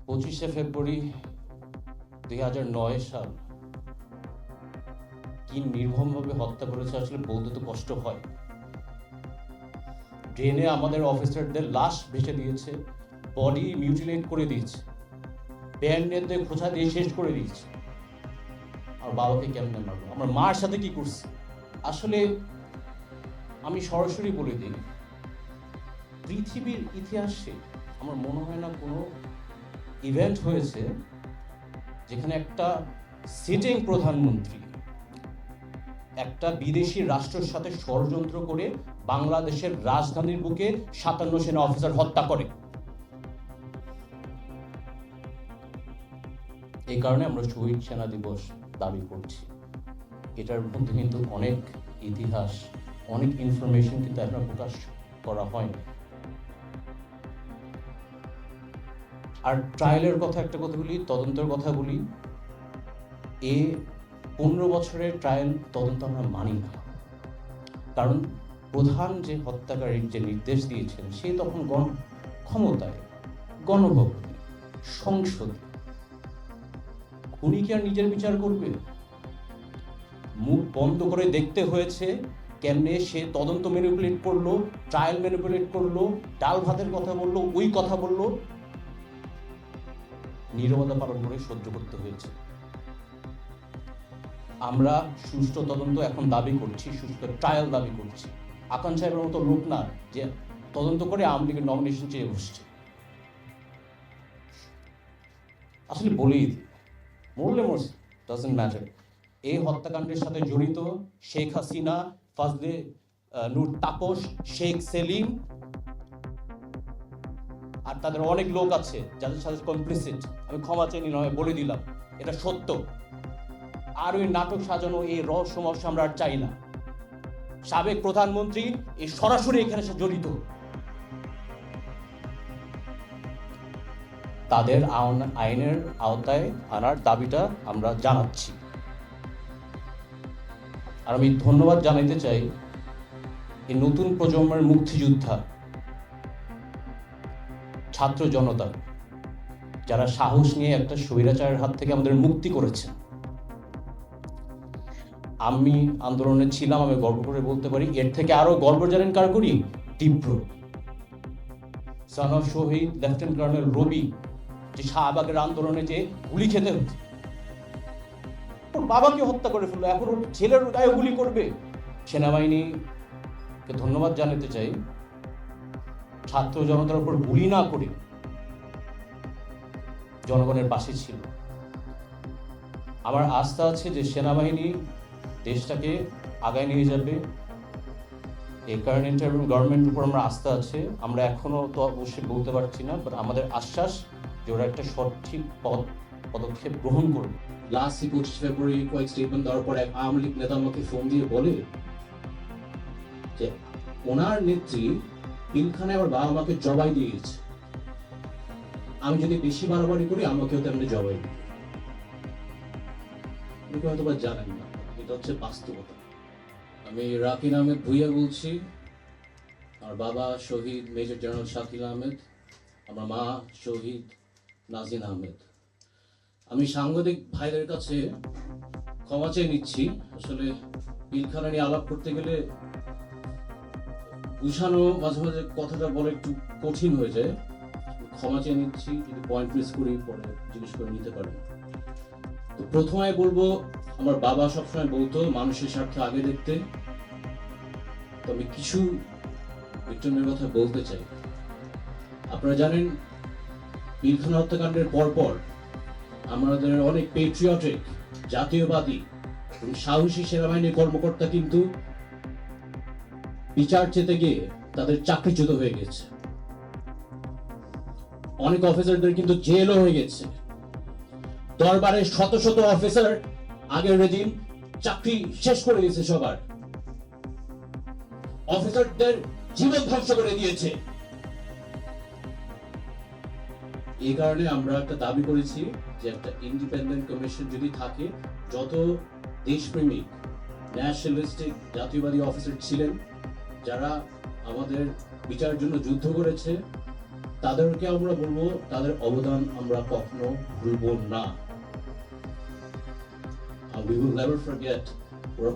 25শে ফেব্রুয়ারি 2009 সাল কি নির্মমভাবে হত্যা করেছে আসলে বলতে তো কষ্ট হয়। ড্রেনে আমাদের অফিসারদের লাশ ভেসে দিয়েছে, বডি মিউটিলেট করে দিয়েছে, ব্যান্ডেজদের খোঁচা দিয়ে শেষ করে দিয়েছে। আর বাবাকে কেমনে মারবো, আমার মার সাথে কি করছে? আসলে আমি সরাসরি বলে দিই, পৃথিবীর ইতিহাসে আমার মনে হয় না কোনো ইভেন্ট হয়েছে যেখানে একটা সিটিং প্রধানমন্ত্রী একটা বিদেশি রাষ্ট্রের সাথে ষড়যন্ত্র করে বাংলাদেশের রাজধানীর বুকে 57 সেনা অফিসার হত্যা করে। এই কারণে আমরা শহীদ সেনা দিবস দাবি করছি। এটার মধ্যে কিন্তু অনেক ইতিহাস, অনেক ইনফরমেশন কিন্তু এখনো প্রকাশ করা হয়নি। আর ট্রায়ালের কথা একটা কথা বলি, তদন্তের কথা বলি। 15 বছরের ট্রায়াল তদন্ত আমরা মানি না, কারণ প্রধান যে হত্যাকারীর যে নির্দেশ দিয়েছেন সে তখন ক্ষমতায়, গণভবনে, সংসদে। খুনি কি আর নিজের বিচার করবে? মুখ বন্ধ করে দেখতে হয়েছে কেমনে সে তদন্ত ম্যানিপুলেট করলো, ট্রায়াল ম্যানিপুলেট করলো, ডাল ভাতের কথা বললো, ওই কথা বললো, নীরবতা পালন করে সহ্য করতে হয়েছে। আমরা সুষ্ঠু তদন্ত এখন দাবি করছি, সুষ্ঠু ট্রায়াল দাবি করছি। আকান সাহেবের মতো লোক না যে তদন্ত করে আওয়ামী লীগের নমিনেশন চেয়ে বসছে। আসলে বলেই মরলে মরছে, ডাজন্ট ম্যাটার। এই হত্যাকাণ্ডের সাথে জড়িত শেখ হাসিনা, ফাজলে নূর তাপস, শেখ সেলিম আর তাদের অনেক লোক আছে যাদের সাথে কমপ্লিসিট। আমি ক্ষমা চাইনি নয়, বলে দিলাম এটা সত্য। আর ওই নাটক সাজানো, এই রহস্যমস্য আমরা আর চাই না। সাবেক প্রধানমন্ত্রী এই সরাসরি এখানে জড়িত, তাদের আইনের আওতায় আনার দাবিটা আমরা জানাচ্ছি। আর আমি ধন্যবাদ জানাইতে চাই এই নতুন প্রজন্মের মুক্তিযোদ্ধা ছাত্র জনতা, যারা সাহস নিয়ে একটা স্বৈরাচারের হাত থেকে আমাদের মুক্তি করেছে। আমি আন্দোলনে ছিলাম, আমি গর্ব করে বলতে পারি। এর থেকে আরো গর্ব জানেন কার করি? তীব্র সানা শহীদ লেফটেন্যান্ট কর্নেল রবি, যে শাহবাগের আন্দোলনে যে গুলি খেতে হচ্ছে, ওর বাবাকে হত্যা করে ফেললো, এখন ওর ছেলের গায়ে গুলি করবে। সেনাবাহিনীকে ধন্যবাদ জানাতে চাই, ছাত্র জনতার উপর গুলি না করে জনগণের পাশে ছিল। আমার আস্থা আছে যে সেনাবাহিনী দেশটাকে আগায় নিয়ে যাবে। এই কারেন্ট এবং গভর্নমেন্টের উপর আমরা আস্থা আছে। আমরা এখনো তো অবশ্যই বলতে পারছি না, বাট আমাদের আশ্বাস যে ওরা একটা সঠিক পদক্ষেপ গ্রহণ করবে। লাস্ট 25 ফেব্রুয়ারি কয়েক স্টেটমেন্ট দেওয়ার পর এক আওয়ামী লীগ নেতা আমাকে ফোন দিয়ে বলে যে ওনার নেত্রী পিলখানায় আমার বাবা মাকে জবাই দিয়ে গেছে, আমি যদি বেশি বাড়াবাড়ি করি আমাকেও তেমনি জবাই দিই। হয়তো বা জানেন না, এটা হচ্ছে বাস্তবতা। আমি রাকিন আহমেদ ভুইয়া বলছি। আমার বাবা শহীদ মেজর জেনারেল শাকিল আহমেদ, আমার মা শহীদ নাজিন আহমেদ। আমি সাংবাদিক ভাইদের কাছে ক্ষমা চেয়ে নিচ্ছি। আসলে পিলখানা নিয়ে আলাপ করতে গেলে গুছানো মাঝে মাঝে কথাটা বলে একটু কঠিন হয়ে যায়। ক্ষমা চেয়ে নিচ্ছি, যদি পয়েন্ট মিস করি পরে জিজ্ঞেস করে নিতে পারেন। তো প্রথমে বলবো, আমার বাবা সবসময় বলতো মানুষের স্বার্থ আগে দেখতে। তো আমি কিছু ভিক্টিমের কথা বলতে চাই। আপনারা জানেন, পিলখানা হত্যাকাণ্ডের পরপর আমাদের অনেক পেট্রিয়টিক, জাতীয়বাদী এবং সাহসী সেনাবাহিনীর কর্মকর্তা কিন্তু বিচার চেতে গিয়ে তাদের চাকরিচ্যুত হয়ে গেছে। অনেক অফিসারদের কিন্তু জেলও হয়ে গেছে। দরবারের শত শত অফিসার আগের রেজিম চাকরি শেষ করে দিয়েছে, সবার অফিসারদের জীবন ধ্বংস করে দিয়েছে। এই কারণে আমরা একটা দাবি করেছি যে একটা ইন্ডিপেন্ডেন্ট কমিশন যদি থাকে, যত দেশপ্রেমিক ন্যাশনালিস্টিক জাতীয়বাদী অফিসার ছিলেন যারা আমাদের বিচারের জন্য যুদ্ধ করেছে তাদেরকে আমরা বলবো তাদের অবদান আমরা কখনো ভুলবো না। We will never forget ওরা